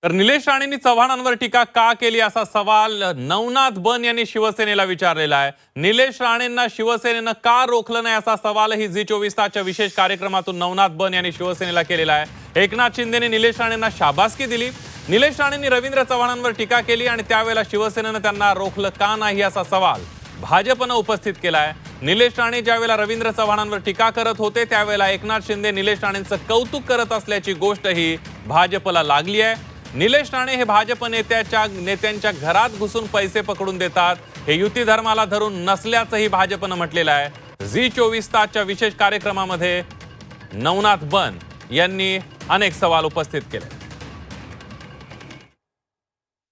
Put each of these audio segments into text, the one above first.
तर निलेश राणेंनी चव्हाणांवर टीका का केली असा सवाल नवनाथ बन यांनी शिवसेनेला विचारलेला आहे। निलेश राणेंना शिवसेनेनं का रोखलं नाही असा सवालही झी 24 तासच्या विशेष कार्यक्रमातून नवनाथ बन यांनी शिवसेनेला केलेला आहे। एकनाथ शिंदेने निलेश राणेंना शाबासकी दिली। निलेश राणेंनी रवींद्र चव्हाणांवर टीका केली आणि त्यावेळेला शिवसेनेनं त्यांना रोखलं का नाही असा सवाल भाजपनं उपस्थित केलाय। निलेश राणे ज्यावेळेला रवींद्र चव्हाणांवर टीका करत होते त्यावेळेला एकनाथ शिंदे निलेश राणेंचं कौतुक करत असल्याची गोष्टही भाजपला लागली आहे। निलेश राणे हे भाजप नेत्यांच्या घरात घुसून पैसे पकडून देतात, हे युती धर्माला धरून नसल्याचंही भाजपनं म्हटलेलं आहे। झी 24 तासच्या विशेष कार्यक्रमामध्ये नवनाथ बन यांनी अनेक सवाल उपस्थित केले।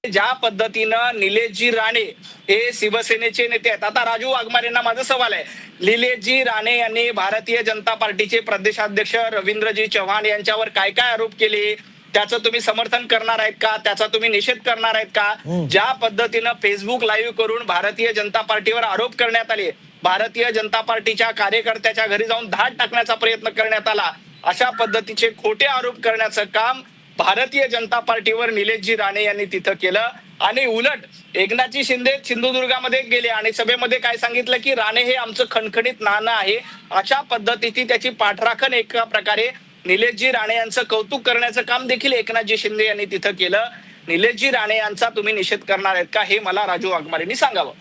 ज्या पद्धतीनं निलेशजी राणे हे शिवसेनेचे नेते आहेत, आता राजू वाघमारेंना माझा सवाल आहे, निलेशजी राणे यांनी भारतीय जनता पार्टीचे प्रदेशाध्यक्ष रवींद्रजी चव्हाण यांच्यावर काय काय आरोप केले, त्याचं तुम्ही समर्थन करणार आहेत का, त्याचा तुम्ही निषेध करणार आहेत का? ज्या पद्धतीनं फेसबुक लाईव्ह करून भारतीय जनता पार्टीवर आरोप करण्यात आले, भारतीय जनता पार्टीच्या कार्यकर्त्याच्या घरी जाऊन धाड टाकण्याचा प्रयत्न करण्यात आला, अशा पद्धतीचे खोटे आरोप करण्याचं काम भारतीय जनता पार्टीवर निलेशजी राणे यांनी तिथं केलं। आणि उलट एकनाथजी शिंदे सिंधुदुर्गामध्ये गेले आणि सभेमध्ये काय सांगितलं की राणे हे आमचं खणखणीत नाणं आहे, अशा पद्धतीची त्याची पाठराखण एका प्रकारे निलेशजी राणे यांचं कौतुक करण्याचं काम देखील एकनाथजी शिंदे यांनी तिथं केलं। निलेशजी राणे यांचा तुम्ही निषेध करणार आहेत का, हे मला राजू वाघमारेंनी सांगावं।